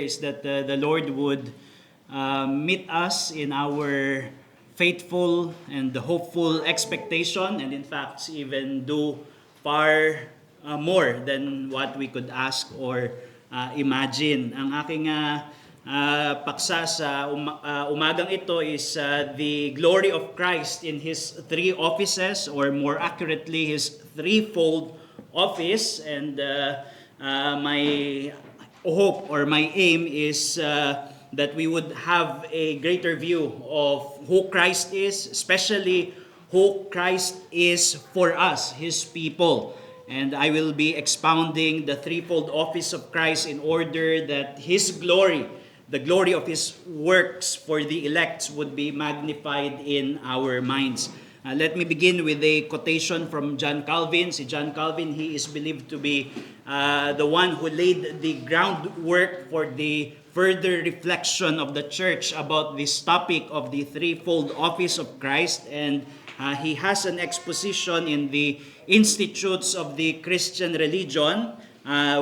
is that the Lord would meet us in our faithful and hopeful expectation, and in fact even do far more than what we could ask or imagine. Ang aking paksa sa umagang ito is the glory of Christ in His three offices, or more accurately, His threefold office. And my hope or my aim is that we would have a greater view of who Christ is, especially who Christ is for us, His people. And I will be expounding the threefold office of Christ in order that His glory, the glory of His works for the elect, would be magnified in our minds. Let me begin with a quotation from John Calvin. Si John Calvin, he is believed to be the one who laid the groundwork for the further reflection of the church about this topic of the threefold office of Christ. And he has an exposition in the Institutes of the Christian Religion,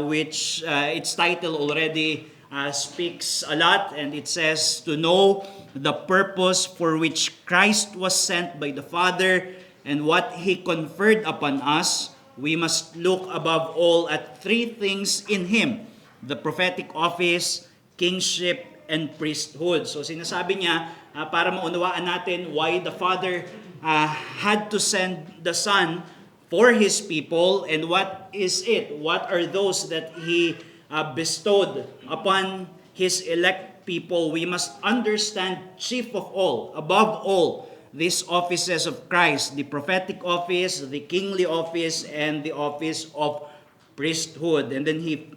which its title already speaks a lot, and it says, "To know the purpose for which Christ was sent by the Father and what He conferred upon us, we must look above all at three things in Him: the prophetic office, kingship, and priesthood." So sinasabi niya, para maunawaan natin why the Father had to send the Son for His people, and what is it? What are those that He bestowed upon His elect people? We must understand, chief of all, above all, these offices of Christ: the prophetic office, the kingly office, and the office of priesthood. And then he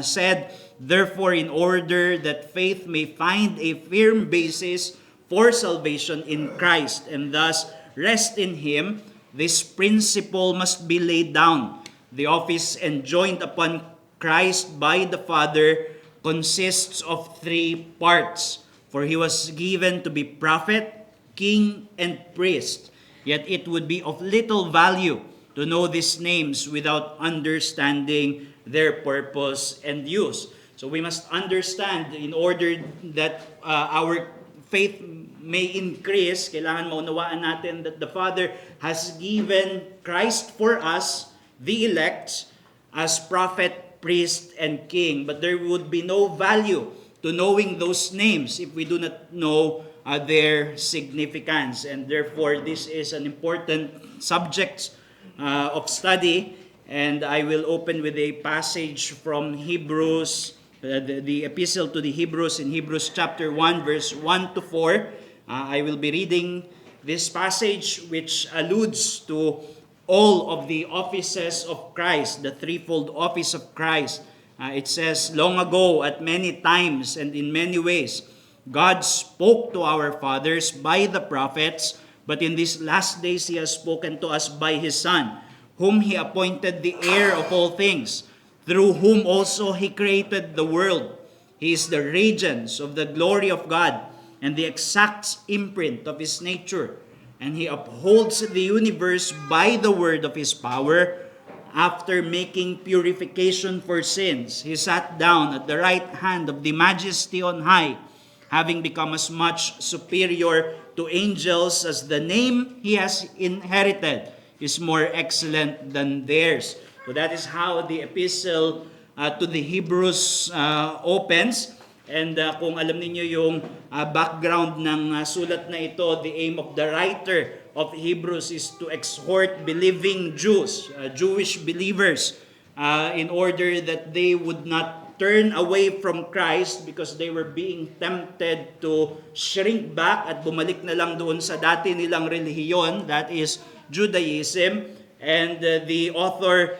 said, "Therefore, in order that faith may find a firm basis for salvation in Christ, and thus rest in Him, this principle must be laid down. The office enjoined upon Christ by the Father consists of three parts. For He was given to be prophet, king, and priest. Yet it would be of little value to know these names without understanding their purpose and use." So we must understand, in order that our faith may increase, kailangan maunawaan natin that the Father has given Christ for us, the elect, as prophet, priest, and king. But there would be no value to knowing those names if we do not know their significance. And therefore, this is an important subject of study. And I will open with a passage from Hebrews, the epistle to the Hebrews, in Hebrews chapter 1, verse 1 to 4. I will be reading this passage, which alludes to all of the offices of Christ, the threefold office of Christ. It says, "Long ago, at many times and in many ways, God spoke to our fathers by the prophets, but in these last days He has spoken to us by His Son, whom He appointed the heir of all things, through whom also He created the world. He is the radiance of the glory of God and the exact imprint of His nature. And He upholds the universe by the word of His power. After making purification for sins, He sat down at the right hand of the Majesty on high, having become as much superior to angels as the name He has inherited is more excellent than theirs." So that is how the epistle to the Hebrews opens. And kung alam niyo yung background ng sulat na ito, the aim of the writer of Hebrews is to exhort believing Jews, Jewish believers, in order that they would not turn away from Christ because they were being tempted to shrink back at bumalik na lang doon sa dati nilang relihiyon, that is Judaism. And the author,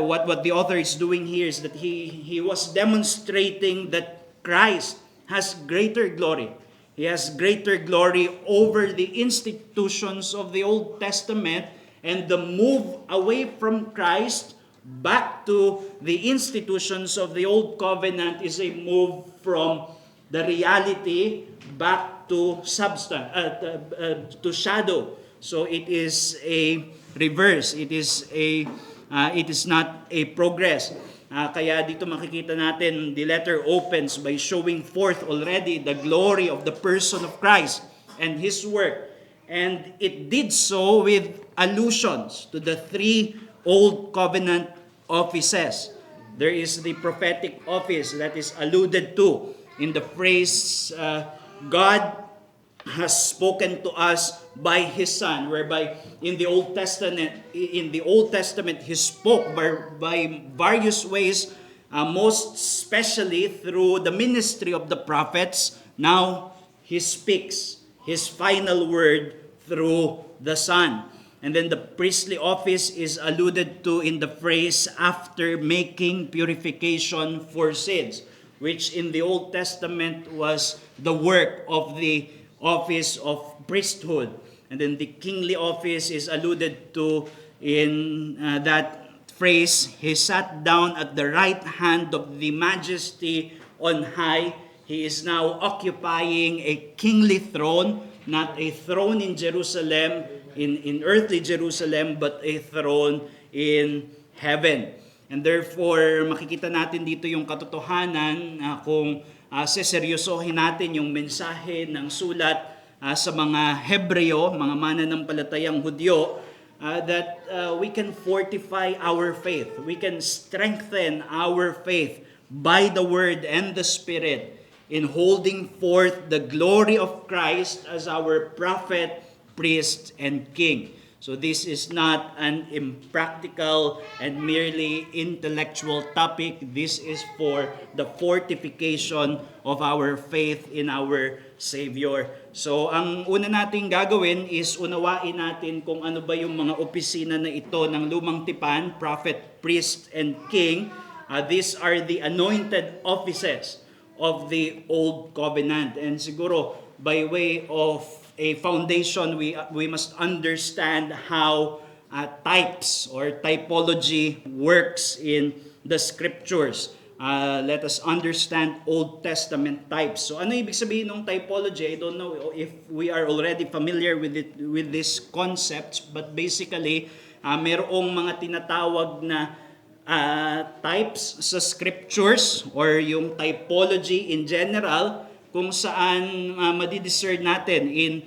what the author is doing here is that he was demonstrating that Christ has greater glory. He has greater glory over the institutions of the Old Testament, and the move away from Christ back to the institutions of the Old Covenant is a move from the reality back to substance, to shadow. So it is a reverse. It is not a progress. Kaya dito makikita natin the letter opens by showing forth already the glory of the person of Christ and His work. And it did so with allusions to the three Old Covenant offices. There is the prophetic office that is alluded to in the phrase, God has spoken to us by His Son, whereby in the Old Testament, He spoke by various ways, most especially through the ministry of the prophets. Now He speaks His final word through the Son. And then the priestly office is alluded to in the phrase, after making purification for sins, which in the Old Testament was the work of the office of priesthood. And then the kingly office is alluded to in that phrase, He sat down at the right hand of the Majesty on high. He is now occupying a kingly throne, not a throne in Jerusalem, in earthly Jerusalem, but a throne in heaven. And therefore, makikita natin dito yung katotohanan kung seseryosohin natin yung mensahe ng sulat sa mga Hebreo, mga mananampalatayang Hudyo, that we can fortify our faith. We can strengthen our faith by the Word and the Spirit in holding forth the glory of Christ as our prophet, priest, and king. So this is not an impractical and merely intellectual topic. This is for the fortification of our faith in our Savior. So ang una nating gagawin is unawain natin kung ano ba yung mga opisina na ito ng lumang tipan, prophet, priest, and king. These are the anointed offices of the Old Covenant. And siguro by way of a foundation, we must understand how types or typology works in the scriptures. Let us understand Old Testament types. So ano ibig sabihin ng typology? I don't know if we are already familiar with this concept, but basically, merong mga tinatawag na types sa scriptures or yung typology in general, kung saan madidiscern natin in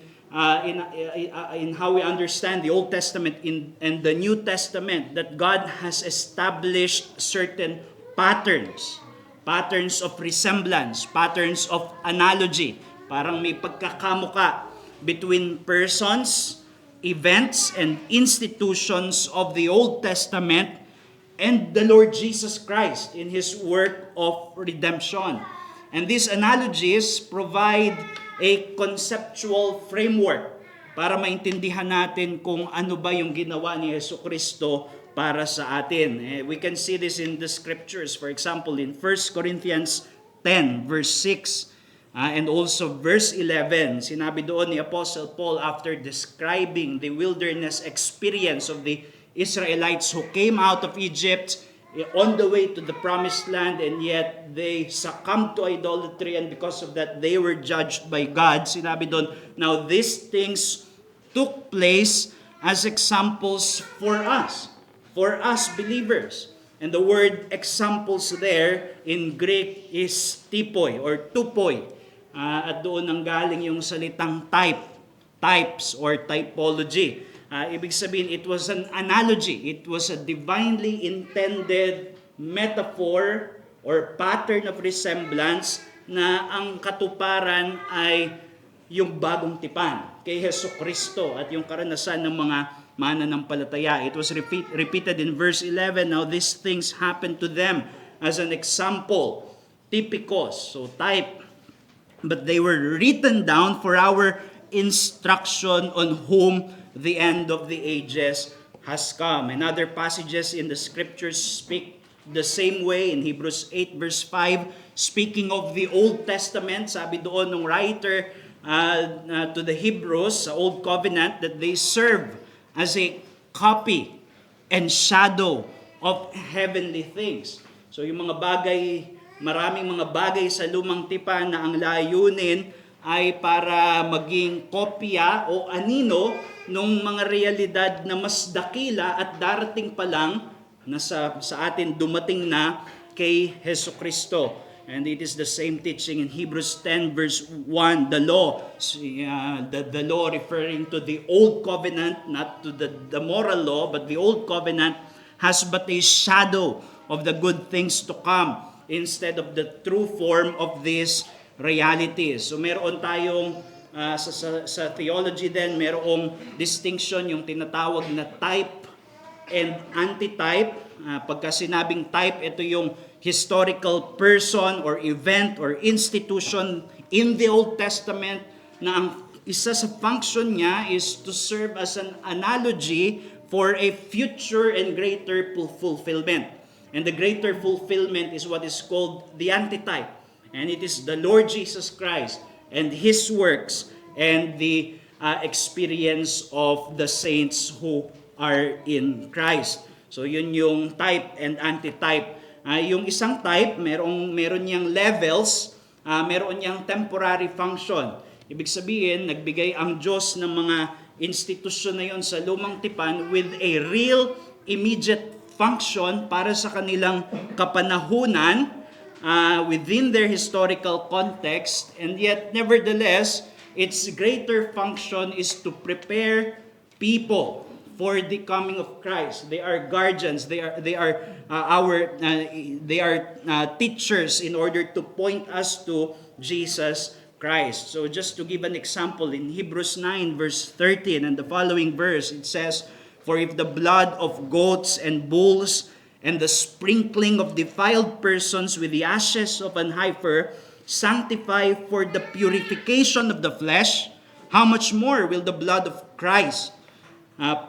how we understand the Old Testament and the New Testament, that God has established certain patterns of resemblance, patterns of analogy. Parang may pagkakamuka between persons, events, and institutions of the Old Testament and the Lord Jesus Christ in His work of redemption. And these analogies provide a conceptual framework para maintindihan natin kung ano ba yung ginawa ni Jesucristo para sa atin. We can see this in the scriptures. For example, in 1 Corinthians 10, verse 6, and also verse 11, sinabi doon ni Apostle Paul after describing the wilderness experience of the Israelites who came out of Egypt on the way to the promised land, and yet they succumbed to idolatry, and because of that they were judged by God. Sinabi doon, now these things took place as examples for us believers. And the word examples there in Greek is typoi or tupoi. At doon nanggaling yung salitang types or typology. Ibig sabihin, it was an analogy. It was a divinely intended metaphor or pattern of resemblance na ang katuparan ay yung bagong tipan kay Jesucristo at yung karanasan ng mga mananampalataya. It was repeated in verse 11, now these things happened to them as an example, typikos, so type, but they were written down for our instruction on whom the end of the ages has come. And other passages in the scriptures speak the same way. In Hebrews 8 verse 5, speaking of the Old Testament, sabi doon ng writer to the Hebrews sa Old Covenant, that they serve as a copy and shadow of heavenly things. So yung mga bagay, maraming mga bagay sa lumang tipan na ang layunin ay para maging kopya o anino nung mga realidad na mas dakila at darating pa lang na sa atin dumating na kay Jesucristo. And it is the same teaching in Hebrews 10 verse 1, the law. The law referring to the old covenant, not to the moral law, but the old covenant has but a shadow of the good things to come instead of the true form of these realities. So meron tayong sa theology din, merong distinction, yung tinatawag na type and antitype. Pagka sinabing type, ito yung historical person or event or institution in the Old Testament na ang isa sa function niya is to serve as an analogy for a future and greater fulfillment. And the greater fulfillment is what is called the antitype. And it is the Lord Jesus Christ and His works and the experience of the saints who are in Christ. So yun yung type and antitype. Yung isang type, meron niyang levels, meron niyang temporary function. Ibig sabihin, nagbigay ang Diyos ng mga institusyon na yon sa lumang tipan with a real immediate function para sa kanilang kapanahunan within their historical context, and yet nevertheless, its greater function is to prepare people for the coming of Christ. They are guardians. They are teachers in order to point us to Jesus Christ. So just to give an example, in Hebrews 9 verse 13 and the following verse, it says, "For if the blood of goats and bulls and the sprinkling of defiled persons with the ashes of an heifer sanctify for the purification of the flesh, how much more will the blood of Christ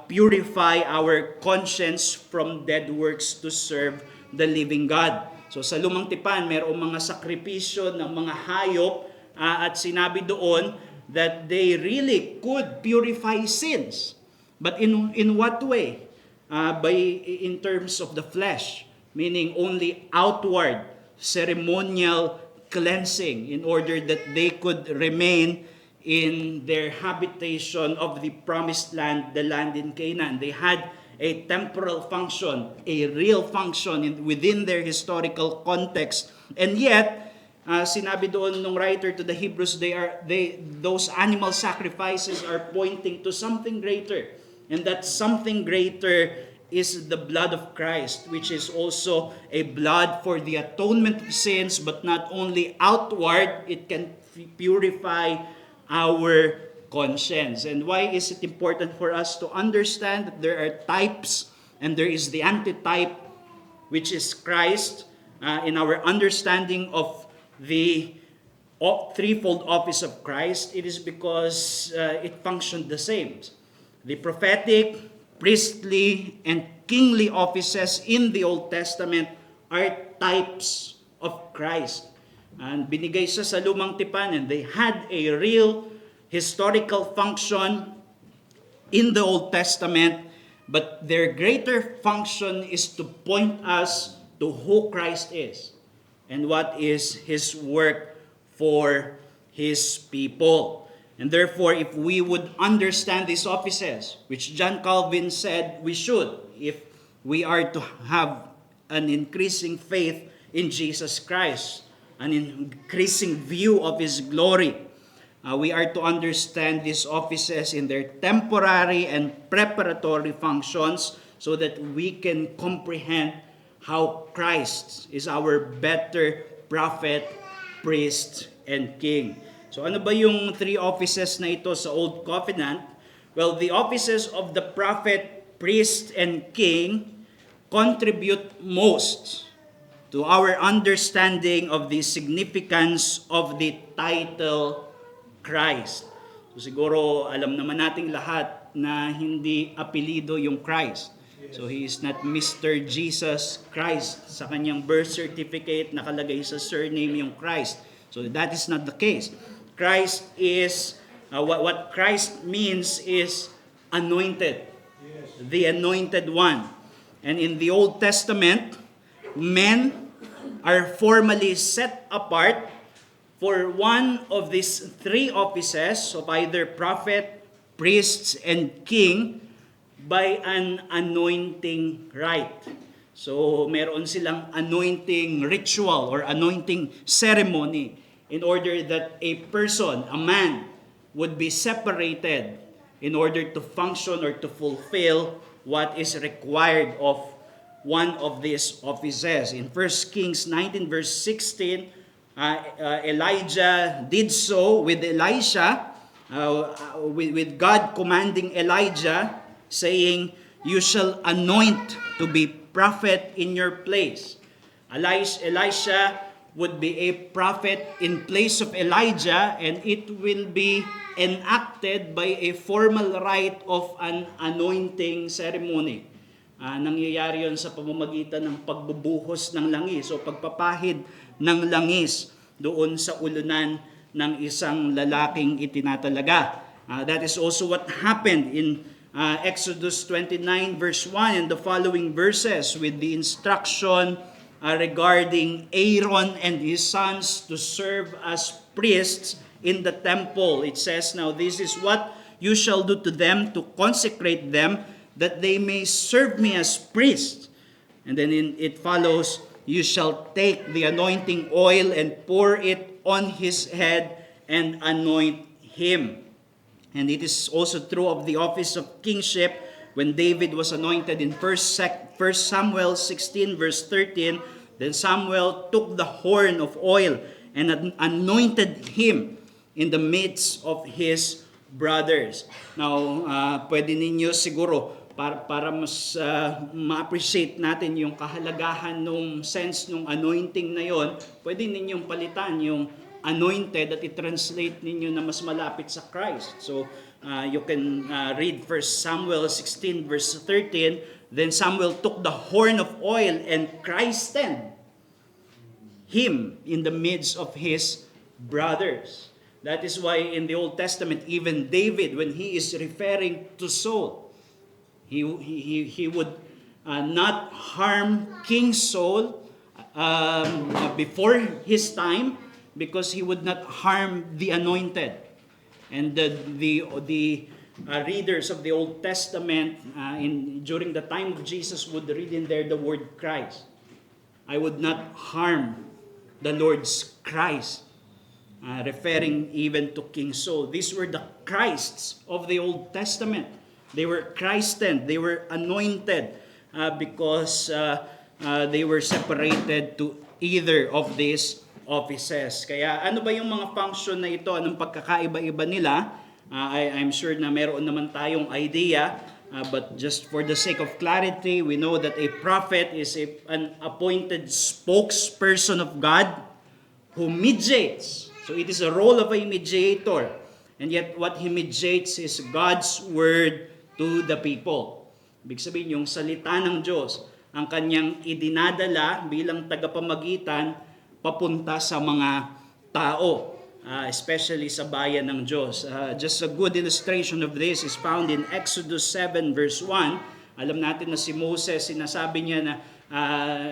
purify our conscience from dead works to serve the living God?" So sa lumang tipan, mayroong mga sakripisyo ng mga hayop at sinabi doon that they really could purify sins. But in what way? In terms of the flesh, meaning only outward ceremonial cleansing in order that they could remain in their habitation of the promised land, the land in Canaan. They had a temporal function, a real function within their historical context. And yet, sinabi doon nung writer to the Hebrews, those animal sacrifices are pointing to something greater. And that something greater is the blood of Christ, which is also a blood for the atonement of sins, but not only outward, it can purify our conscience. And why is it important for us to understand that there are types and there is the antitype, which is Christ, in our understanding of the threefold office of Christ? It is because it functioned the same. The prophetic, priestly, and kingly offices in the Old Testament are types of Christ. And binigay siya sa lumang tipan, and they had a real historical function in the Old Testament, but their greater function is to point us to who Christ is and what is His work for His people. And therefore, if we would understand these offices, which John Calvin said we should, if we are to have an increasing faith in Jesus Christ, an increasing view of His glory, we are to understand these offices in their temporary and preparatory functions so that we can comprehend how Christ is our better prophet, priest, and king. So ano ba yung three offices na ito sa Old Covenant? Well, the offices of the prophet, priest, and king contribute most to our understanding of the significance of the title Christ. So siguro alam naman nating lahat na hindi apelido yung Christ. So He is not Mr. Jesus Christ. Sa kanyang birth certificate nakalagay sa surname yung Christ. So that is not the case. Christ is, what Christ means is anointed. The anointed one. And in the Old Testament, men are formally set apart for one of these three offices of either prophet, priests, and king by an anointing rite. So meron silang anointing ritual or anointing ceremony in order that a person, a man, would be separated in order to function or to fulfill what is required of one of these offices. In 1 Kings 19 verse 16, Elijah did so with Elisha, with God commanding Elijah, saying, "You shall anoint to be prophet in your place." Elisha would be a prophet in place of Elijah, and it will be enacted by a formal rite of an anointing ceremony. Nangyayari yon sa pamamagitan ng pagbubuhos ng langis o pagpapahid ng langis doon sa ulunan ng isang lalaking itinatalaga. That is also what happened in Exodus 29 verse 1 and the following verses, with the instruction regarding Aaron and his sons to serve as priests in the temple. It says, "Now this is what you shall do to them to consecrate them, that they may serve me as priests." And then it follows, "You shall take the anointing oil and pour it on his head and anoint him." And it is also true of the office of kingship when David was anointed in 1 Samuel 16 verse 13. Then Samuel took the horn of oil and anointed him in the midst of his brothers. Now, pwede ninyo siguro, para mas ma-appreciate natin yung kahalagahan nung sense nung anointing na yon, pwede ninyong palitan yung anointed at i-translate ninyo na mas malapit sa Christ. So, you can read 1 Samuel 16 verse 13, "Then Samuel took the horn of oil and christened him in the midst of his brothers." That is why in the Old Testament, even David, when he is referring to Saul, he would not harm King Saul before his time, because he would not harm the anointed. And the readers of the Old Testament during the time of Jesus would read in there the word Christ. "I would not harm the Lord's Christ," referring even to King Saul. These were the Christs of the Old Testament. They were christened, they were anointed because they were separated to either of these offices. Kaya ano ba yung mga function na ito? Anong pagkakaiba-iba nila? I'm sure na meron naman tayong idea, but just for the sake of clarity, we know that a prophet is an appointed spokesperson of God who mediates. So it is a role of a mediator. And yet what he mediates is God's word to the people. Ibig sabihin, yung salita ng Diyos, ang kanyang idinadala bilang tagapamagitan papunta sa mga tao, especially sa bayan ng Diyos. Just a good illustration of this is found in Exodus 7 verse 1. Alam natin na si Moses, sinasabi niya na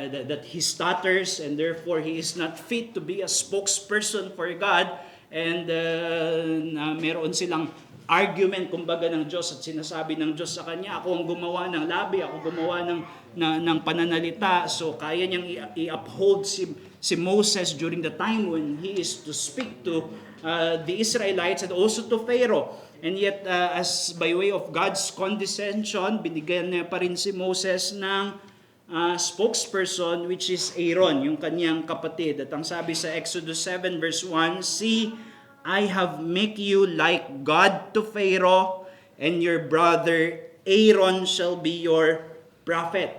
that he stutters and therefore he is not fit to be a spokesperson for God. And meron silang argument kumbaga ng Diyos, at sinasabi ng Diyos sa kanya, "Ako ang gumawa ng labi, ako gumawa ng pananalita." So kaya niyang i-uphold si Moses during the time when he is to speak to the Israelites and also to Pharaoh. And yet, as by way of God's condescension, binigyan niya pa rin si Moses ng spokesperson, which is Aaron, yung kanyang kapatid. At ang sabi sa Exodus 7 verse 1, "See, I have make you like God to Pharaoh, and your brother Aaron shall be your prophet."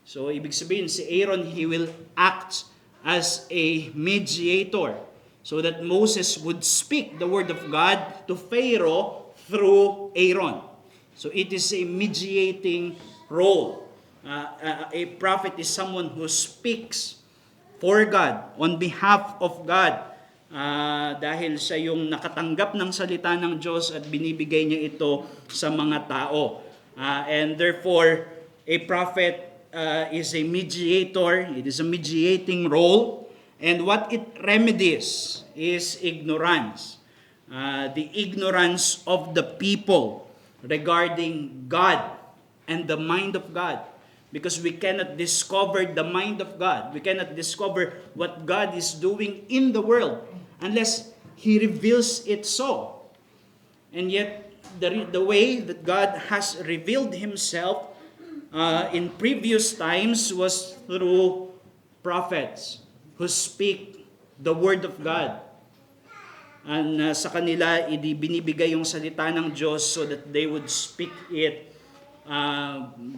So, ibig sabihin, si Aaron, he will act as a mediator so that Moses would speak the word of God to Pharaoh through Aaron. So, it is a mediating role. A prophet is someone who speaks for God, on behalf of God, dahil siya yung nakatanggap ng salita ng Diyos at binibigay niya ito sa mga tao. And therefore, a prophet is a mediator. It is a mediating role. And what it remedies is ignorance. The ignorance of the people regarding God and the mind of God. because we cannot discover the mind of God. We cannot discover what God is doing in the world unless He reveals it so. And yet, the way that God has revealed Himself in previous times was through prophets who speak the Word of God. And sa kanila, binibigay yung salita ng Diyos so that they would speak it.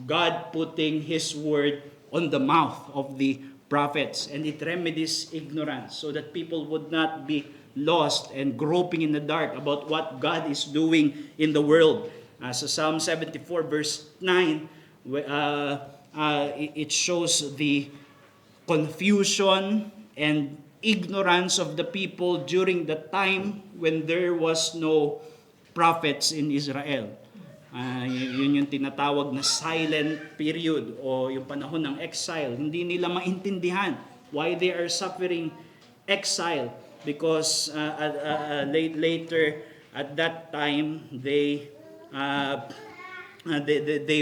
God putting His Word on the mouth of the prophets. And it remedies ignorance so that people would not be lost and groping in the dark about what God is doing in the world. Sa Psalm 74 verse 9, it shows the confusion and ignorance of the people during the time when there was no prophets in Israel. Yun yung tinatawag na silent period o yung panahon ng exile. Hindi nila maintindihan why they are suffering exile because later at that time they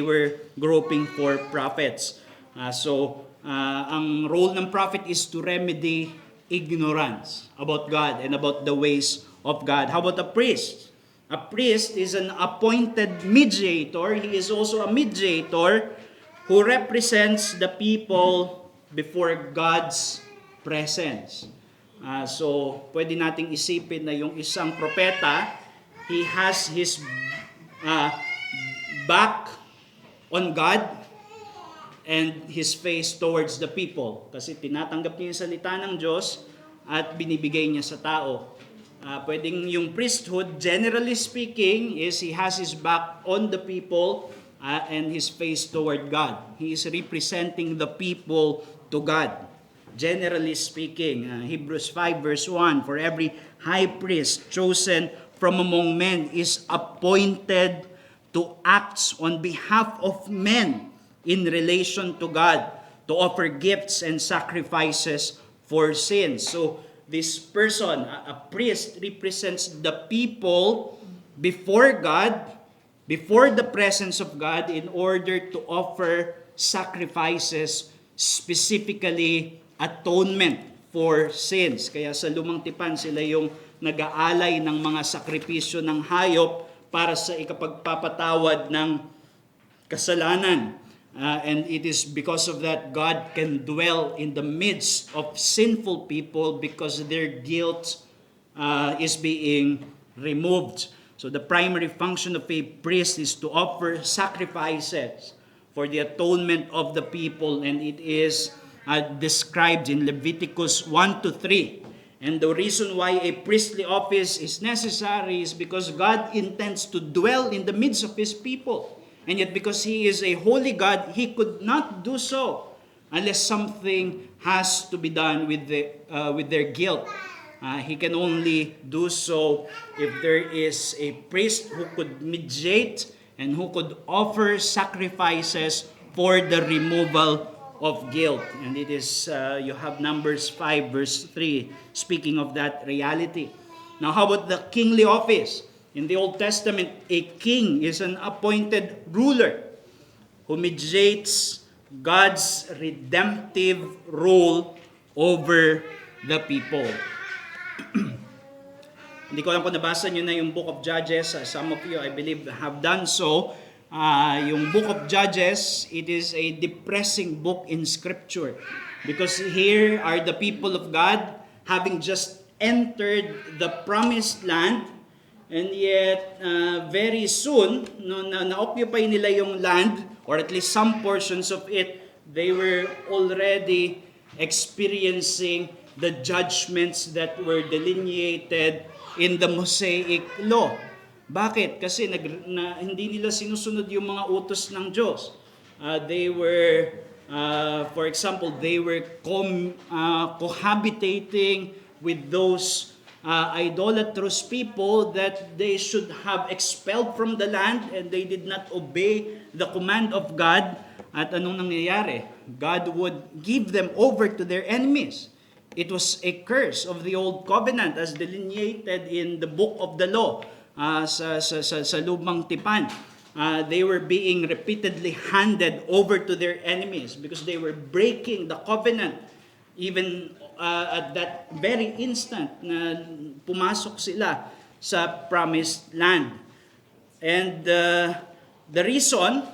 were groping for prophets. Ang role ng prophet is to remedy ignorance about God and about the ways of God. How about a priest? A priest is an appointed mediator. He is also a mediator who represents the people before God's presence. So, pwede nating isipin na yung isang propeta, he has his back on God and his face towards the people. Kasi tinatanggap niya yung salita ng Diyos at binibigay niya sa tao. Pwedeng yung priesthood, generally speaking, is he has his back on the people and his face toward God. He is representing the people to God. Generally speaking, Hebrews 5 verse 1, for every high priest chosen from among men is appointed to act on behalf of men in relation to God, to offer gifts and sacrifices for sins. So, this person, a priest, represents the people before God, before the presence of God, in order to offer sacrifices, specifically atonement for sins. Kaya sa Lumang Tipan, sila yung nag-aalay ng mga sakripisyo ng hayop para sa ikapagpapatawad ng kasalanan. And it is because of that God can dwell in the midst of sinful people because their guilt is being removed. So the primary function of a priest is to offer sacrifices for the atonement of the people, and it is described in Leviticus 1-3. And the reason why a priestly office is necessary is because God intends to dwell in the midst of His people. And yet because He is a holy God, He could not do so unless something has to be done with their guilt. He can only do so if there is a priest who could mediate and who could offer sacrifices for the removal of guilt. And it is, you have Numbers 5 verse 3 speaking of that reality. Now how about the kingly office? In the Old Testament, a king is an appointed ruler who mediates God's redemptive rule over the people. Hindi ko alam kung nabasa nyo na yung Book of Judges. Some of you, I believe, have done so. Yung Book of Judges, it is a depressing book in Scripture. Because here are the people of God having just entered the promised land. And yet, very soon, na-occupy nila yung land, or at least some portions of it, they were already experiencing the judgments that were delineated in the Mosaic Law. Bakit? Kasi hindi nila sinusunod yung mga utos ng Diyos. They were, for example, they were cohabitating with those idolatrous people that they should have expelled from the land, and they did not obey the command of God. At anong nangyayari? God would give them over to their enemies. It was a curse of the old covenant as delineated in the book of the law sa Lumang Tipan. they were being repeatedly handed over to their enemies because they were breaking the covenant. Even at that very instant na pumasok sila sa promised land. And the reason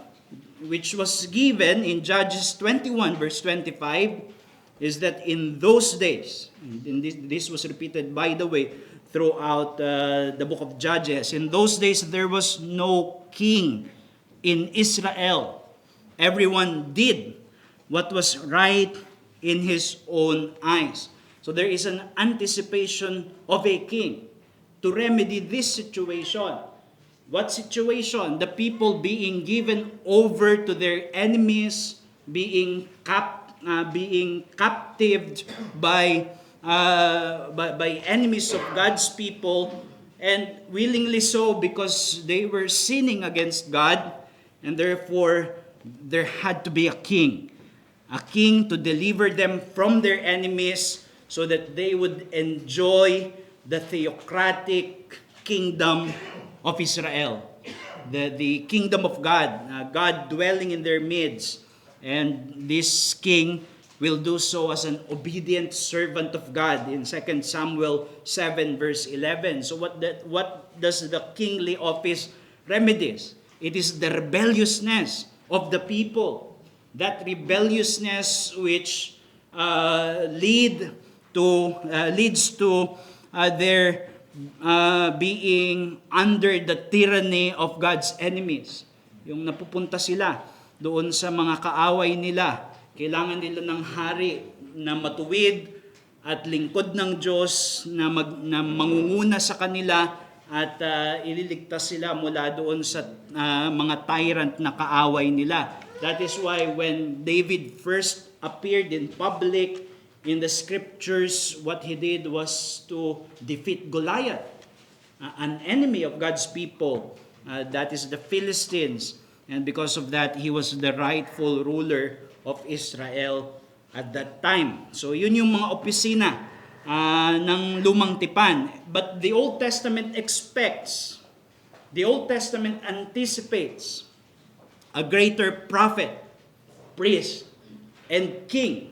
which was given in Judges 21 verse 25 is that in those days, and this was repeated by the way throughout the book of Judges, in those days there was no king in Israel. Everyone did what was right in his own eyes. So there is an anticipation of a king to remedy this situation. What situation? The people being given over to their enemies, being captive by enemies of God's people, and willingly so because they were sinning against God, and therefore there had to be a king to deliver them from their enemies so that they would enjoy the theocratic kingdom of Israel, the kingdom of God, God dwelling in their midst. And this king will do so as an obedient servant of God in 2 Samuel 7 verse 11. So what does the kingly office remedies? It is the rebelliousness of the people. That rebelliousness which leads to their being under the tyranny of God's enemies. Yung napupunta sila doon sa mga kaaway nila, kailangan nila ng hari na matuwid at lingkod ng Diyos na mangunguna sa kanila at ililigtas sila mula doon sa mga tyrant na kaaway nila. That is why when David first appeared in public in the scriptures, what he did was to defeat Goliath, an enemy of God's people, that is the Philistines. And because of that, he was the rightful ruler of Israel at that time. So yun yung mga opisina ng Lumang Tipan. But the Old Testament anticipates a greater prophet, priest, and king.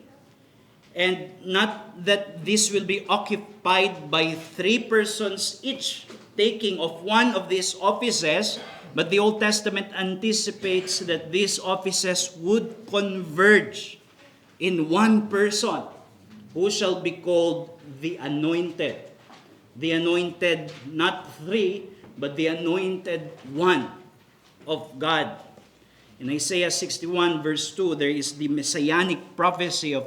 And not that this will be occupied by 3 persons each taking of one of these offices, but the Old Testament anticipates that these offices would converge in one person who shall be called the Anointed. The Anointed, not 3, but the Anointed One of God. In Isaiah 61 verse 2, there is the messianic prophecy of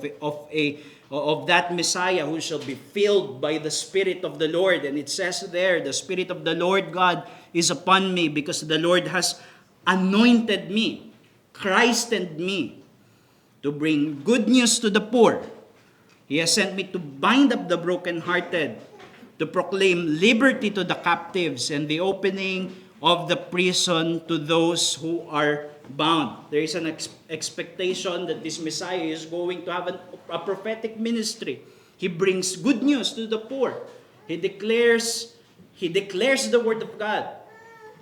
that Messiah who shall be filled by the Spirit of the Lord. And it says there, the Spirit of the Lord God is upon me because the Lord has anointed me, christened me, to bring good news to the poor. He has sent me to bind up the brokenhearted, to proclaim liberty to the captives and the opening of the prison to those who are bound. There is an expectation that this Messiah is going to have a prophetic ministry. He brings good news to the poor. He declares the word of God.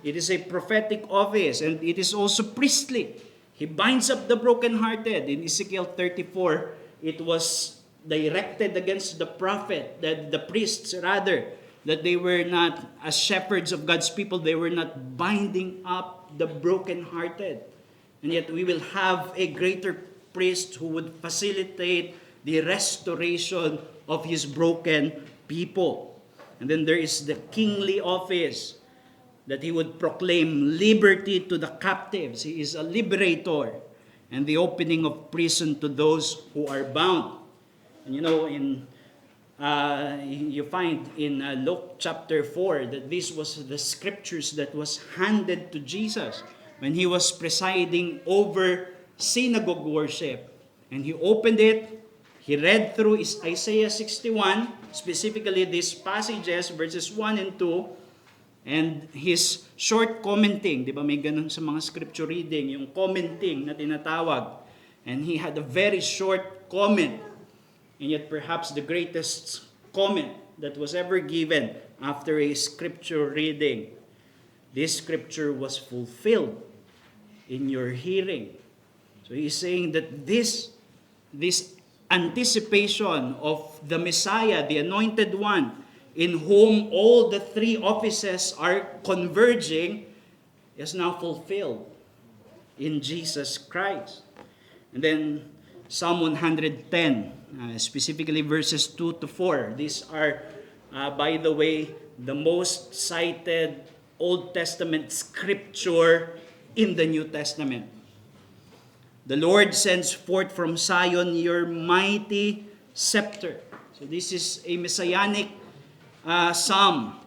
It is a prophetic office, and it is also priestly. He binds up the brokenhearted. In Ezekiel 34, it was directed against the prophet, the priests rather, that they were not, as shepherds of God's people, they were not binding up the brokenhearted. And yet we will have a greater priest who would facilitate the restoration of his broken people. And then there is the kingly office, that he would proclaim liberty to the captives. He is a liberator. And the opening of prison to those who are bound. And you know, you find in Luke chapter 4 that this was the scriptures that was handed to Jesus when he was presiding over synagogue worship. And he opened it, he read through Isaiah 61, specifically these passages, verses 1 and 2, and his short commenting. Di ba may ganun sa mga scripture reading, yung commenting na tinatawag. And he had a very short comment, and yet perhaps the greatest comment that was ever given after a scripture reading. this scripture was fulfilled in your hearing. So he's saying that this anticipation of the Messiah, the Anointed One, in whom all the three offices are converging, is now fulfilled in Jesus Christ. And then Psalm 110, specifically verses 2 to 4. These are, by the way, the most cited Old Testament scripture in the New Testament. The Lord sends forth from Zion your mighty scepter. So this is a messianic psalm,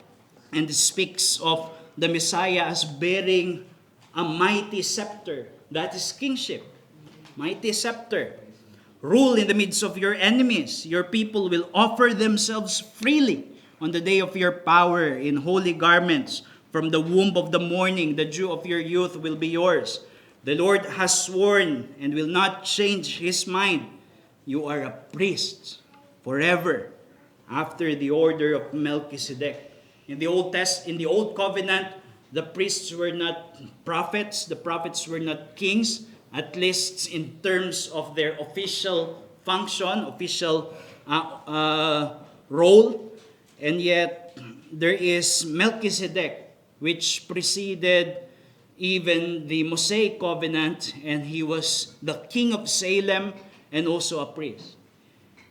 and it speaks of the Messiah as bearing a mighty scepter. That is kingship. Mighty scepter. Rule in the midst of your enemies. Your people will offer themselves freely on the day of your power in holy garments. From the womb of the morning, the dew of your youth will be yours. The Lord has sworn and will not change his mind. You are a priest forever, after the order of Melchizedek. In the Old Covenant, the priests were not prophets. The prophets were not kings, at least in terms of their official function, official role. And yet, there is Melchizedek, which preceded even the Mosaic covenant, and he was the king of Salem and also a priest.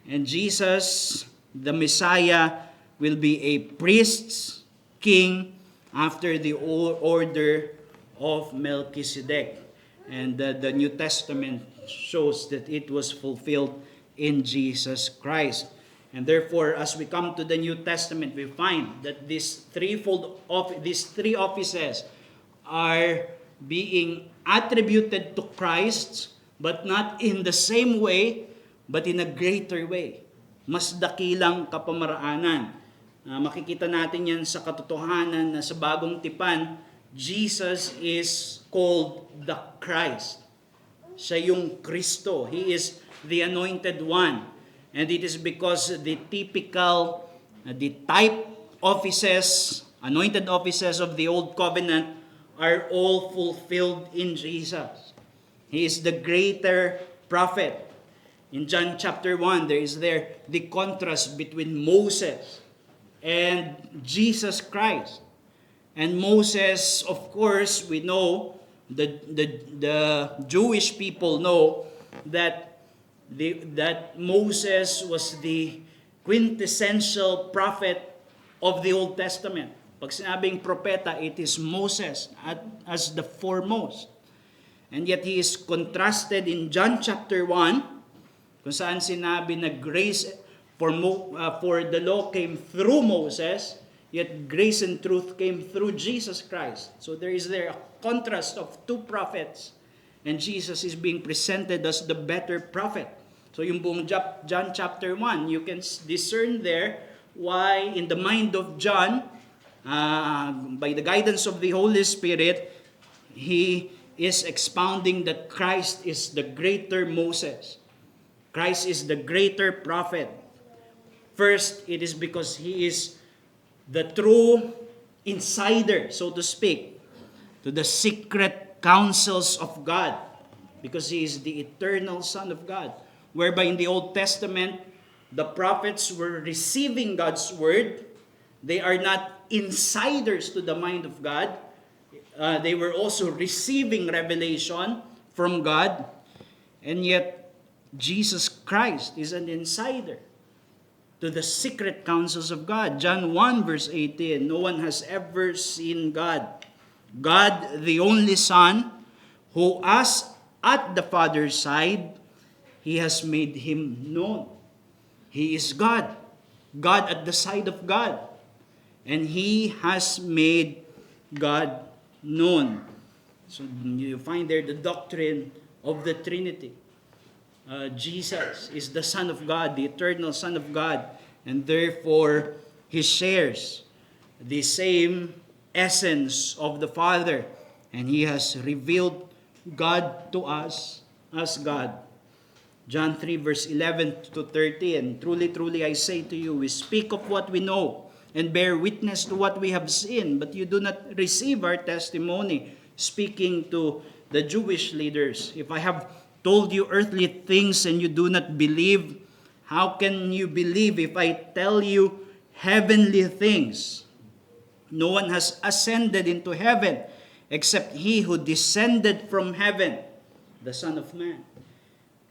And Jesus, the Messiah, will be a priest, king, after the order of Melchizedek. And the New Testament shows that it was fulfilled in Jesus Christ. And therefore, as we come to the New Testament, we find that these three offices are being attributed to Christ, but not in the same way, but in a greater way. Mas dakilang kapamaraanan. Makikita natin yan sa katotohanan na sa bagong tipan, Jesus is called the Christ. Siya yung Kristo. He is the Anointed One. And it is because the type offices, anointed offices of the Old Covenant are all fulfilled in Jesus. He is the greater prophet. In John chapter 1, there is the contrast between Moses and Jesus Christ. And Moses, of course, we know, the Jewish people know that Moses was the quintessential prophet of the Old Testament. Pag sinabing propeta, it is Moses as the foremost. And yet he is contrasted in John chapter 1, kung saan sinabi na grace for the law came through Moses, yet grace and truth came through Jesus Christ. So there is a contrast of two prophets, and Jesus is being presented as the better prophet. So yung buong John chapter 1, you can discern there why in the mind of John, by the guidance of the Holy Spirit, he is expounding that Christ is the greater Moses. Christ is the greater prophet. First, it is because he is the true insider, so to speak, to the secret counsels of God, because he is the eternal Son of God. Whereby in the Old Testament, the prophets were receiving God's word. They are not insiders to the mind of God. They were also receiving revelation from God. And yet, Jesus Christ is an insider to the secret counsels of God. John 1 verse 18, no one has ever seen God. God, the only Son, who is at the Father's side, He has made Him known. He is God. God at the side of God. And He has made God known. So you find there the doctrine of the Trinity. Jesus is the Son of God, the eternal Son of God, and therefore He shares the same essence of the Father, and He has revealed God to us as God. John 3 verse 11 to 13, truly, truly I say to you, we speak of what we know and bear witness to what we have seen, but you do not receive our testimony. Speaking to the Jewish leaders, if I have told you earthly things and you do not believe, how can you believe if I tell you heavenly things? No one has ascended into heaven except he who descended from heaven, the Son of Man.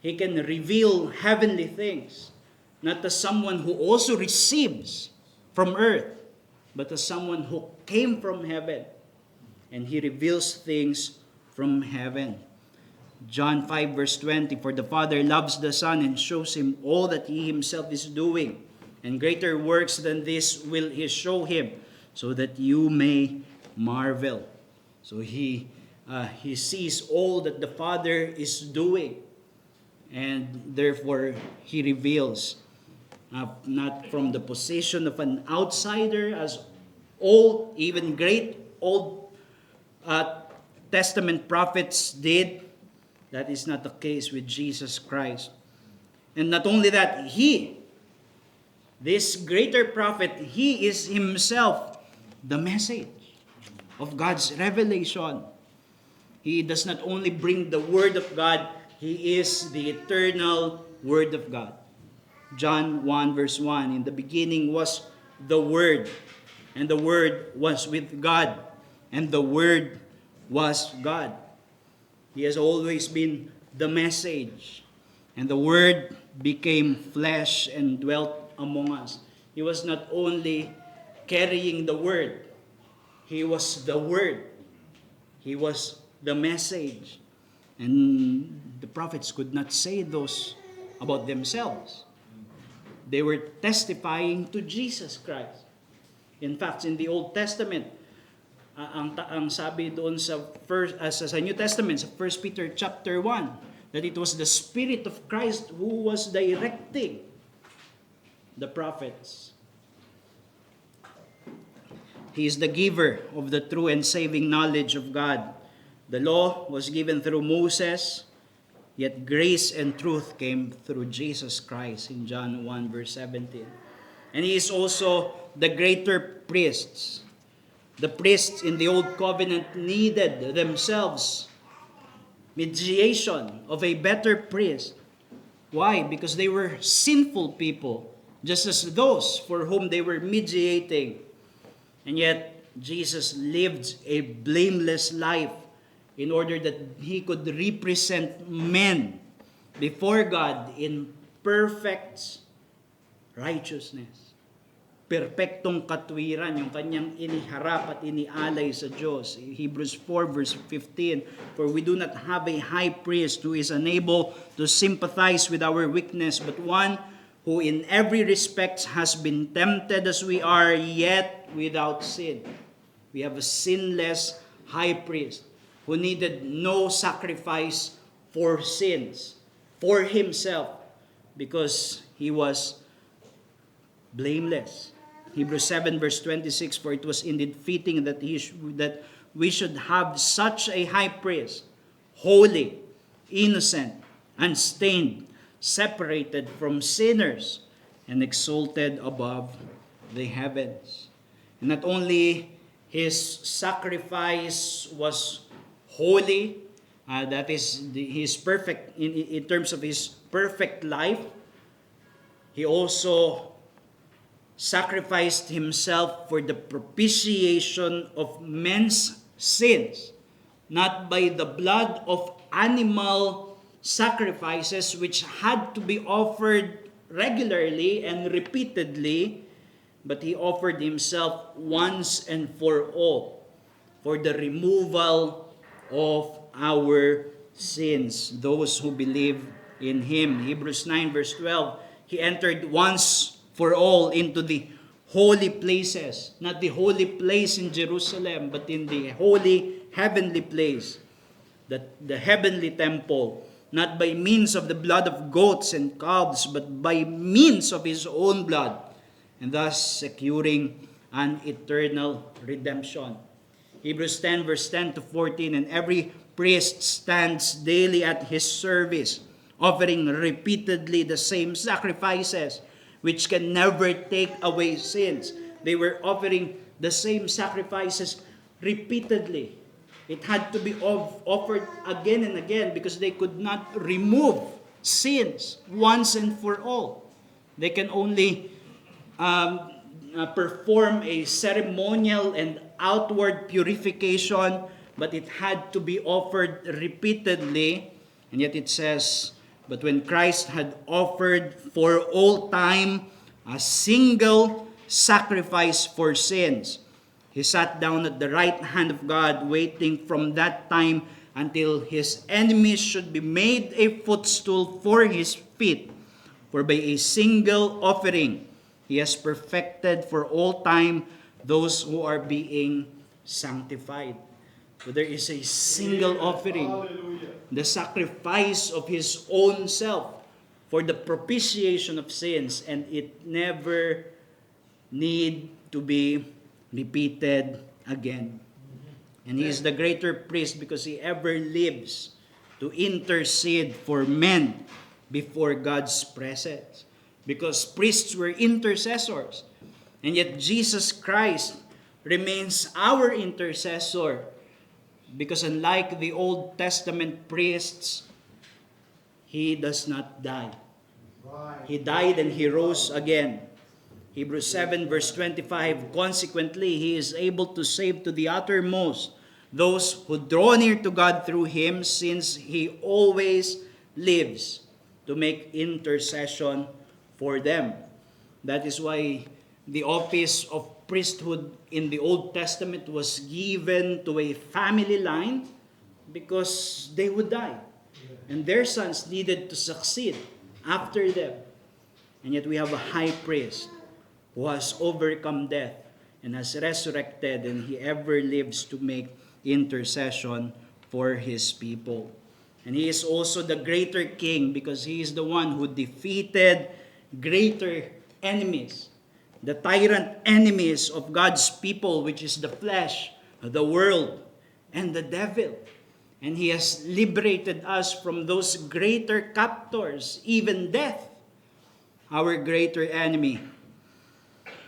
He can reveal heavenly things, not as someone who also receives from earth, but as someone who came from heaven, and he reveals things from heaven. John 5 verse 20, for the Father loves the Son and shows him all that he himself is doing, and greater works than this will he show him, so that you may marvel. So he sees all that the Father is doing, and therefore he reveals, not from the position of an outsider, as all, even great Old Testament prophets did. That is not the case with Jesus Christ. And not only that, this greater prophet, he is himself the message of God's revelation. He does not only bring the Word of God, he is the eternal Word of God. John 1 verse 1, in the beginning was the Word, and the Word was with God, and the Word was God. He has always been the message, and the Word became flesh and dwelt among us. He was not only carrying the Word, he was the Word. He was the message. And the prophets could not say those about themselves. They were testifying to Jesus Christ. In fact, in the Old Testament, ang sabi doon sa New Testament, sa 1 Peter chapter 1, that it was the Spirit of Christ who was directing the prophets. He is the giver of the true and saving knowledge of God. The law was given through Moses, yet grace and truth came through Jesus Christ in John 1 verse 17. And he is also the greater priests. The priests in the Old Covenant needed themselves mediation of a better priest. Why? Because they were sinful people, just as those for whom they were mediating. And yet, Jesus lived a blameless life in order that he could represent men before God in perfect righteousness. Perpektong katwiran yung kanyang iniharap at inialay sa Diyos. Hebrews 4 verse 15, for we do not have a high priest who is unable to sympathize with our weakness, but one who in every respect has been tempted as we are, yet without sin. We have a sinless high priest who needed no sacrifice for sins, for himself, because he was blameless. Hebrews 7 verse 26, for it was indeed fitting that we should have such a high priest, holy, innocent, unstained, separated from sinners, and exalted above the heavens. And not only his sacrifice was holy, that is, his perfect in terms of his perfect life, he also sacrificed himself for the propitiation of men's sins, not by the blood of animal sacrifices which had to be offered regularly and repeatedly, but he offered himself once and for all for the removal of our sins, those who believe in him. Hebrews 9 verse 12, he entered once for all into the holy places, not the holy place in Jerusalem, but in the holy heavenly place, the heavenly temple, not by means of the blood of goats and calves, but by means of his own blood, and thus securing an eternal redemption. Hebrews 10 verse 10 to 14, and every priest stands daily at his service, offering repeatedly the same sacrifices, which can never take away sins. they were offering the same sacrifices repeatedly. It had to be offered again and again because they could not remove sins once and for all. They can only perform a ceremonial and outward purification, but it had to be offered repeatedly. And yet it says, but when Christ had offered for all time a single sacrifice for sins, he sat down at the right hand of God, waiting from that time until his enemies should be made a footstool for his feet. For by a single offering, he has perfected for all time those who are being sanctified. So there is a single offering, the sacrifice of his own self for the propitiation of sins, and it never need to be repeated again. And he is the greater priest because he ever lives to intercede for men before God's presence. Because priests were intercessors. And yet Jesus Christ remains our intercessor. Because unlike the Old Testament priests, he does not die. He died and he rose again. Hebrews 7 verse 25, consequently, he is able to save to the uttermost those who draw near to God through him, since he always lives to make intercession for them. That is why the office of priesthood in the Old Testament was given to a family line, because they would die. And their sons needed to succeed after them. And yet we have a high priest who has overcome death and has resurrected, and he ever lives to make intercession for his people. And he is also the greater king because he is the one who defeated greater enemies, the tyrant enemies of God's people, which is the flesh, the world, and the devil. And he has liberated us from those greater captors, even death, our greater enemy.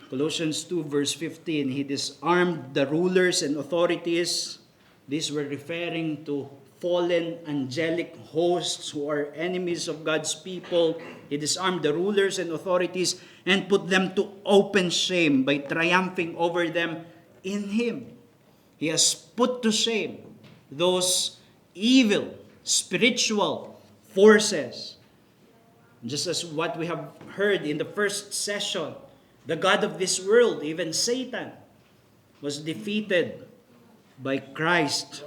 Colossians 2 verse 15, he disarmed the rulers and authorities. These were referring to fallen angelic hosts who are enemies of God's people. He disarmed the rulers and authorities and put them to open shame by triumphing over them in him. He has put to shame those evil spiritual forces. Just as what we have heard in the first session, the god of this world, even Satan, was defeated by Christ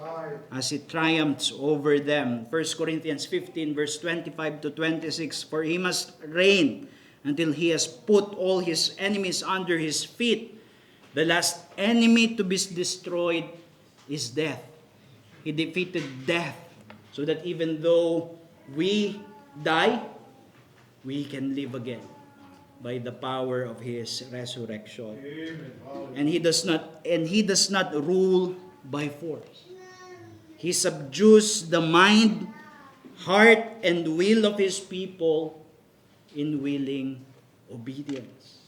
as he triumphs over them. 1 Corinthians 15 verse 25 to 26, for he must reign until he has put all his enemies under his feet. The last enemy to be destroyed is death. He defeated death so that even though we die, we can live again by the power of his resurrection. And he does not rule by force. He subdues the mind, heart, and will of his people in willing obedience.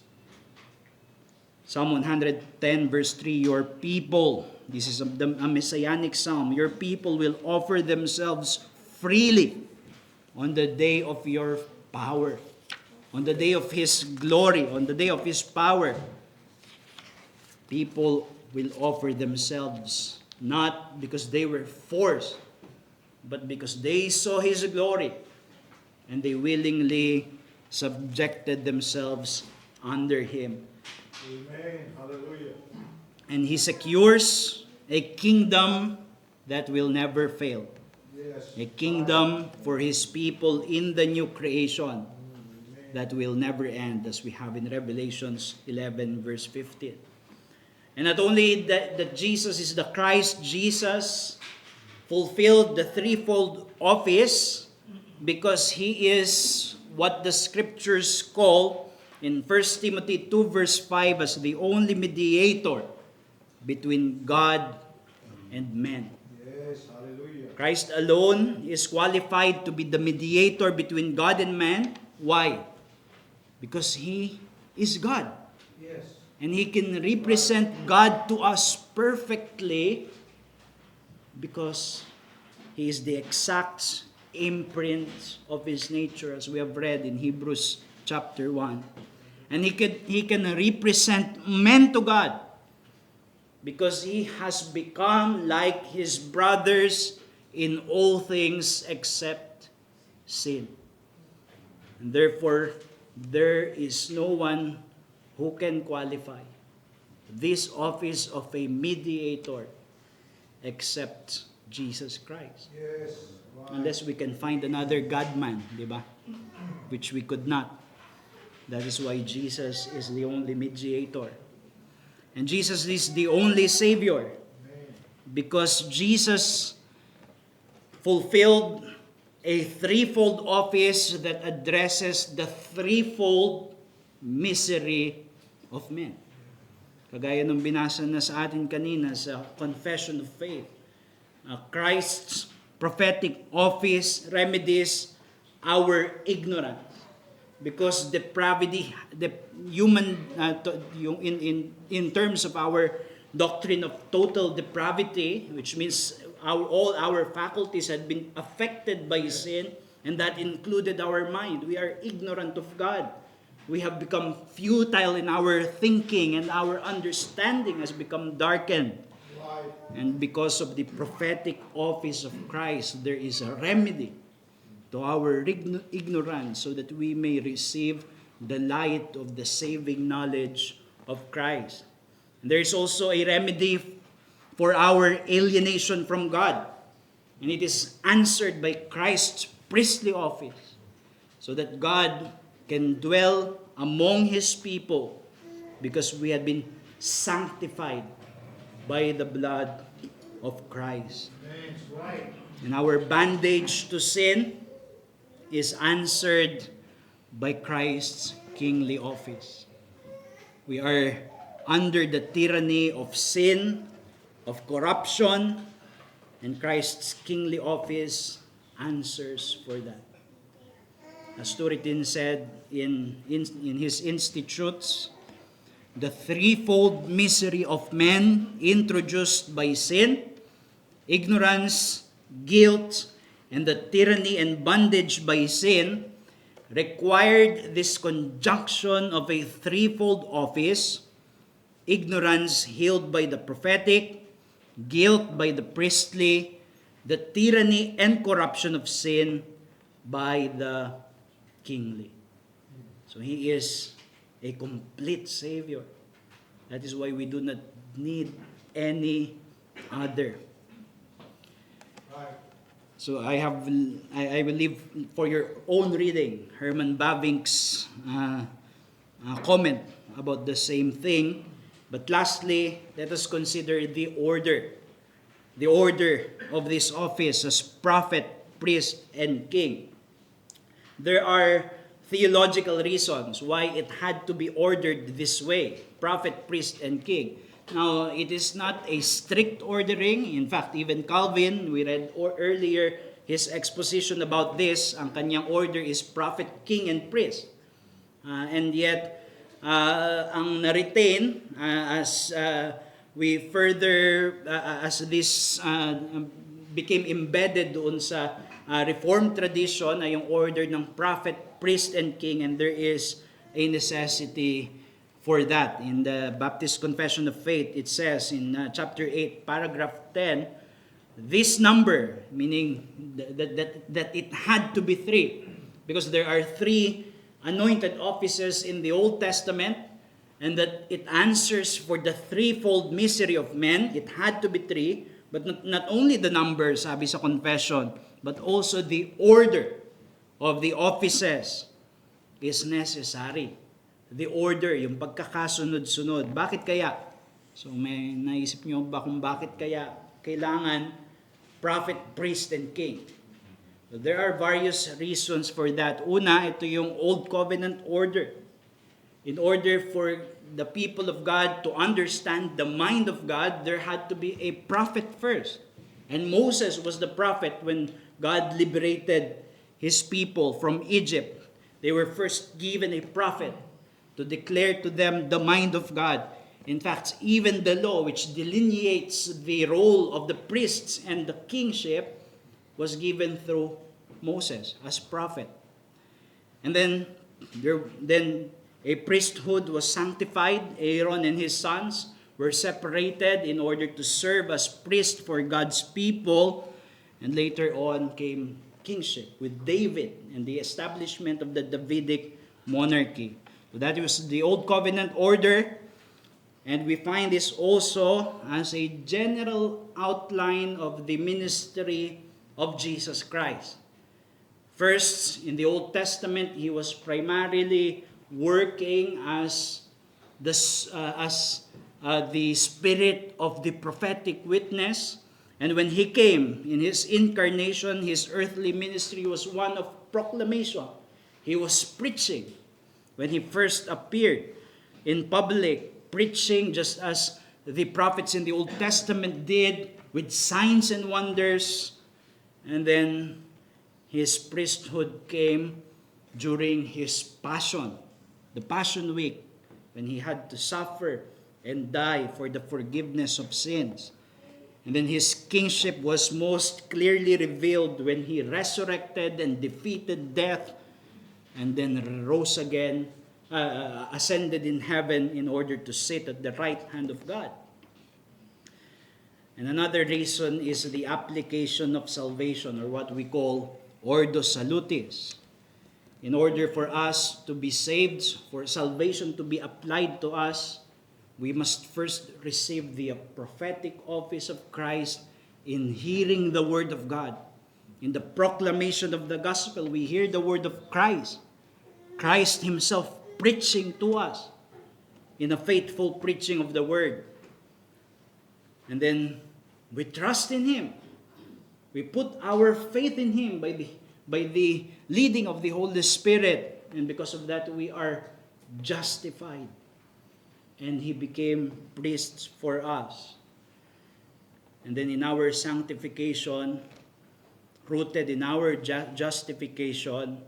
Psalm 110 verse 3, your people, this is a messianic psalm, your people will offer themselves freely on the day of your power, on the day of his glory, on the day of his power. People will offer themselves not because they were forced, but because they saw his glory and they willingly subjected themselves under him. Amen. Hallelujah. And he secures a kingdom that will never fail. Yes. A kingdom for his people in the new creation that will never end, as we have in Revelations 11 verse 15. And not only that Jesus is the Christ, Jesus fulfilled the threefold office because he is what the scriptures call in 1 Timothy 2 verse 5 as the only mediator between God and men. Yes. Hallelujah. Christ alone is qualified to be the mediator between God and man. Why? Because he is God. Yes. And He can represent God to us perfectly because He is the exact imprint of His nature, as we have read in Hebrews chapter 1. And He can represent men to God because He has become like His brothers in all things except sin. And therefore, there is no one who can qualify this office of a mediator except Jesus Christ. Yes. Right. Unless we can find another God-man, di ba? Which we could not. That is why Jesus is the only mediator. And Jesus is the only Savior. Because Jesus fulfilled a threefold office that addresses the threefold misery of men. Kagaya ng binasa na sa atin kanina sa Confession of Faith. Christ's prophetic office remedies our ignorance. Because depravity, the human, in terms of our doctrine of total depravity, which means all our faculties had been affected by sin, and that included our mind. We are ignorant of God. We have become futile in our thinking, and our understanding has become darkened. Right. And because of the prophetic office of Christ, there is a remedy to our ignorance so that we may receive the light of the saving knowledge of Christ. And there is also a remedy for our alienation from God. And it is answered by Christ's priestly office so that God can dwell among His people because we have been sanctified by the blood of Christ. That's right. And our bondage to sin is answered by Christ's kingly office. We are under the tyranny of sin, of corruption, and Christ's kingly office answers for that. As Turretin said in his Institutes, the threefold misery of men introduced by sin, ignorance, guilt, and the tyranny and bondage by sin required this conjunction of a threefold office: ignorance healed by the prophetic, guilt by the priestly, the tyranny and corruption of sin by the kingly. So He is a complete Savior. That is why we do not need any other. Right. So I will leave for your own reading Herman Bavinck's comment about the same thing. But lastly, let us consider the order of this office as prophet, priest, and king. There are theological reasons why it had to be ordered this way: prophet, priest, and king. Now, it is not a strict ordering. In fact, even Calvin, we read earlier his exposition about this. Ang kanyang order is prophet, king, and priest. And yet, ang na-retain as we further, as this became embedded doon sa Reformed tradition, ay yung order ng prophet, priest, and king, and there is a necessity for that. In the Baptist Confession of Faith, it says in chapter 8, paragraph 10, this number, meaning that it had to be 3, because there are 3 anointed offices in the Old Testament, and that it answers for the threefold misery of men. It had to be 3, but not only the number, sabi sa confession, but also the order of the offices is necessary. The order, yung pagkakasunod-sunod. Bakit kaya? So may naisip nyo ba kung bakit kaya kailangan prophet, priest, and king? So there are various reasons for that. Una, ito yung Old Covenant order. In order for the people of God to understand the mind of God, there had to be a prophet first. And Moses was the prophet when God liberated His people from Egypt. They were first given a prophet. to declare to them the mind of God. In fact, even the law which delineates the role of the priests and the kingship was given through Moses as prophet. And then a priesthood was sanctified. Aaron and his sons were separated in order to serve as priests for God's people. And later on came kingship with David and the establishment of the Davidic monarchy. So that was the Old Covenant order. And we find this also as a general outline of the ministry of Jesus Christ. First, in the Old Testament, he was primarily working as the spirit of the prophetic witness. And when he came in his incarnation, his earthly ministry was one of proclamation. He was preaching when he first appeared in public, preaching just as the prophets in the Old Testament did, with signs and wonders. And then his priesthood came during his passion, the Passion Week, when he had to suffer and die for the forgiveness of sins. And then his kingship was most clearly revealed when he resurrected and defeated death, and then rose again, ascended in heaven in order to sit at the right hand of God. And another reason is the application of salvation, or what we call Ordo Salutis. In order for us to be saved, for salvation to be applied to us, we must first receive the prophetic office of Christ in hearing the word of God. In the proclamation of the gospel, we hear the word of Christ. Christ himself preaching to us in a faithful preaching of the word. And then we trust in him. We put our faith in him by the leading of the Holy Spirit. And because of that, we are justified. And he became priests for us. And then in our sanctification, rooted in our justification,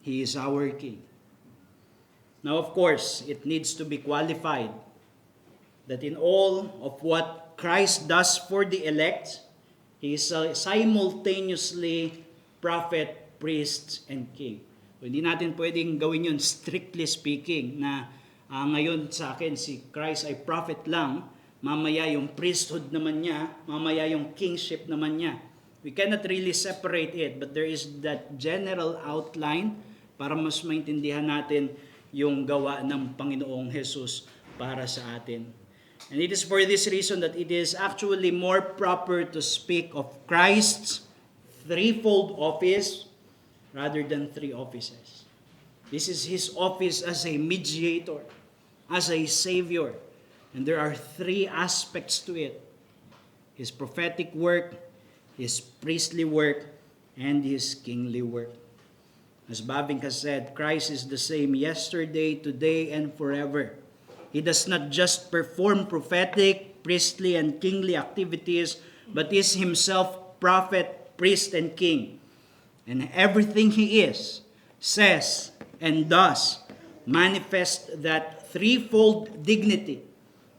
he is our king. Now, of course, it needs to be qualified that in all of what Christ does for the elect, he is simultaneously prophet, priest, and king. So, hindi natin pwedeng gawin yun strictly speaking na ngayon sa akin si Christ ay prophet lang, mamaya yung priesthood naman niya, mamaya yung kingship naman niya. We cannot really separate it, but there is that general outline para mas maintindihan natin yung gawa ng Panginoong Jesus para sa atin. And it is for this reason that it is actually more proper to speak of Christ's threefold office rather than three offices. This is his office as a mediator, as a savior. And there are three aspects to it: his prophetic work, his priestly work, and his kingly work. As Babing has said, Christ is the same yesterday, today, and forever. He does not just perform prophetic, priestly, and kingly activities, but is himself prophet, priest, and king. And everything he is, says, and does manifest that threefold dignity.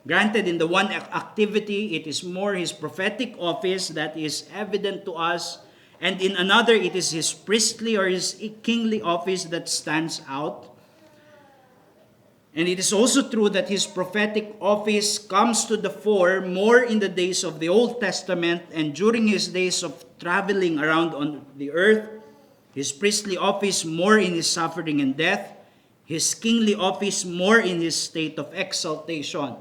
Granted, in the one activity, it is more his prophetic office that is evident to us, and in another, it is his priestly or his kingly office that stands out. And it is also true that his prophetic office comes to the fore more in the days of the Old Testament and during his days of traveling around on the earth. His priestly office more in his suffering and death. His kingly office more in his state of exaltation.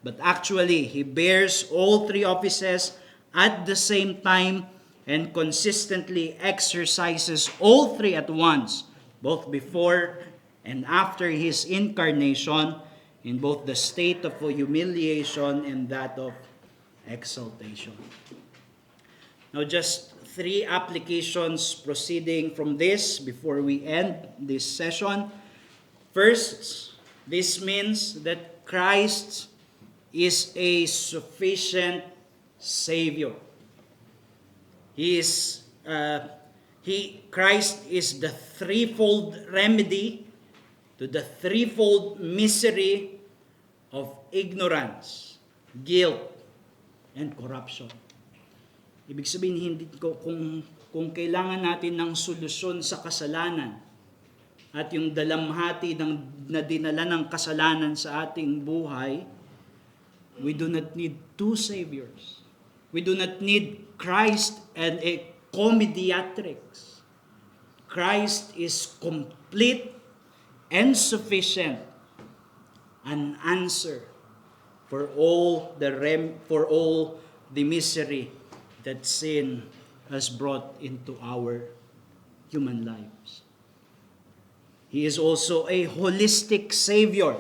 But actually, he bears all three offices at the same time and consistently exercises all three at once, both before and after his incarnation, in both the state of humiliation and that of exaltation. Now, just three applications proceeding from this before we end this session. First, this means that Christ is a sufficient Savior. Christ is the threefold remedy to the threefold misery of ignorance, guilt, and corruption. Ibig sabihin, hindi ko kung kailangan natin ng solusyon sa kasalanan at yung dalamhati na dinala ng kasalanan sa ating buhay, we do not need two saviors. We do not need Christ and a comediatrix. Christ is complete and sufficient, an answer for all the misery that sin has brought into our human lives. He is also a holistic Savior,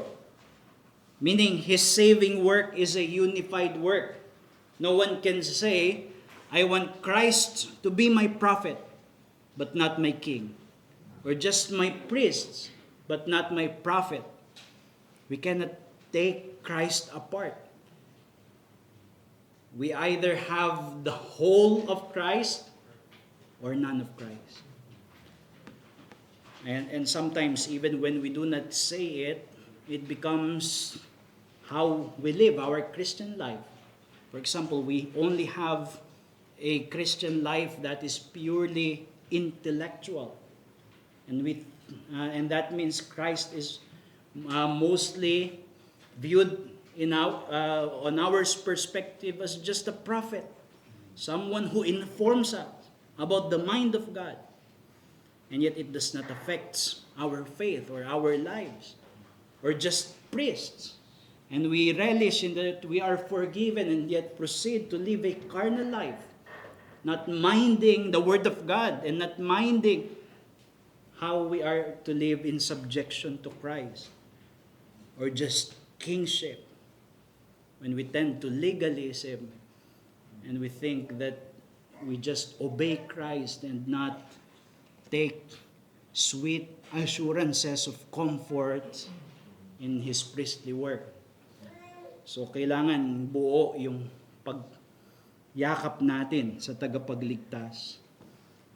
meaning His saving work is a unified work. No one can say, I want Christ to be my prophet, but not my king. Or just my priest, but not my prophet. We cannot take Christ apart. We either have the whole of Christ or none of Christ. And sometimes, even when we do not say it, it becomes how we live our Christian life. For example, we only have a Christian life that is purely intellectual. And that means Christ is mostly viewed on our perspective as just a prophet, someone who informs us about the mind of God. And yet it does not affect our faith or our lives. Or just priests. And we relish in that we are forgiven and yet proceed to live a carnal life, not minding the Word of God and not minding how we are to live in subjection to Christ. Or just kingship. When we tend to legalism and we think that we just obey Christ and not take sweet assurances of comfort in His priestly work. So kailangan buo yung pagyakap natin sa tagapagligtas.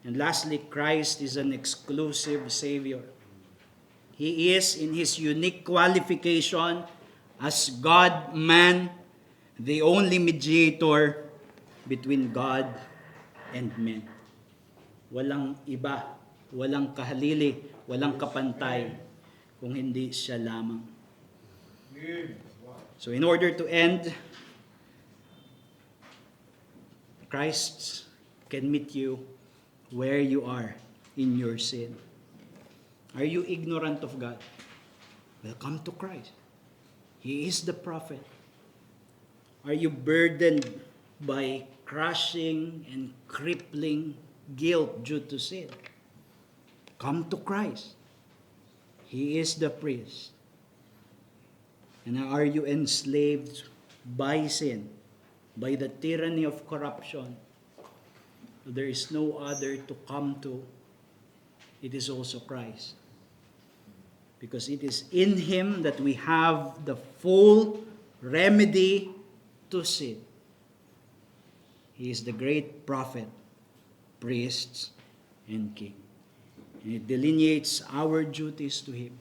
And lastly, Christ is an exclusive Savior. He is in His unique qualification as God-man, the only mediator between God and men. Walang iba, walang kahalili, walang kapantay, kung hindi siya lamang. So in order to end, Christ can meet you where you are in your sin. Are you ignorant of God? Well, come to Christ. He is the prophet. Are you burdened by crushing and crippling guilt due to sin? Come to Christ. He is the priest. And are you enslaved by sin, by the tyranny of corruption? There is no other to come to. It is also Christ. Because it is in Him that we have the full remedy to sin. He is the great prophet, priest, and king. And it delineates our duties to Him.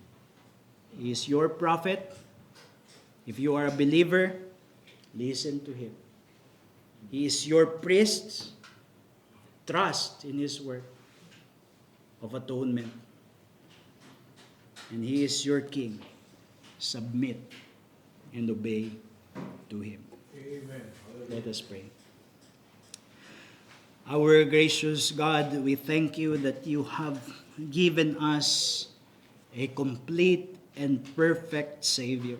He is your prophet. If you are a believer, listen to Him. He is your priest. Trust in His work of atonement. And He is your king. Submit and obey to Him. Amen. Let us pray. Our gracious God, we thank You that You have given us a complete and perfect Savior.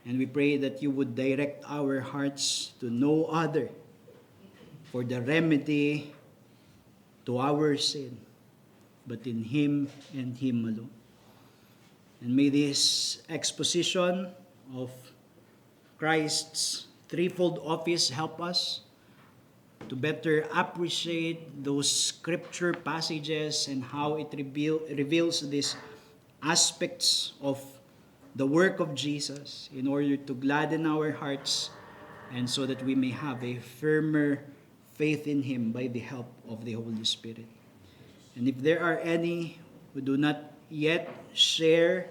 And we pray that You would direct our hearts to no other for the remedy to our sin, but in Him and Him alone. And may this exposition of Christ's threefold office help us to better appreciate those scripture passages and how it reveals these aspects of the work of Jesus in order to gladden our hearts and so that we may have a firmer faith in Him by the help of the Holy Spirit. And if there are any who do not yet share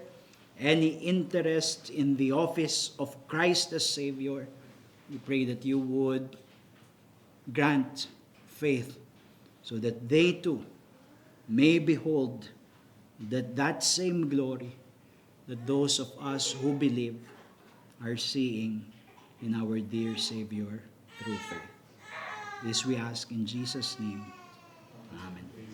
any interest in the office of Christ as Savior, we pray that you would grant faith so that they too may behold that same glory that those of us who believe are seeing in our dear Savior through faith. This we ask in Jesus' name. Amen.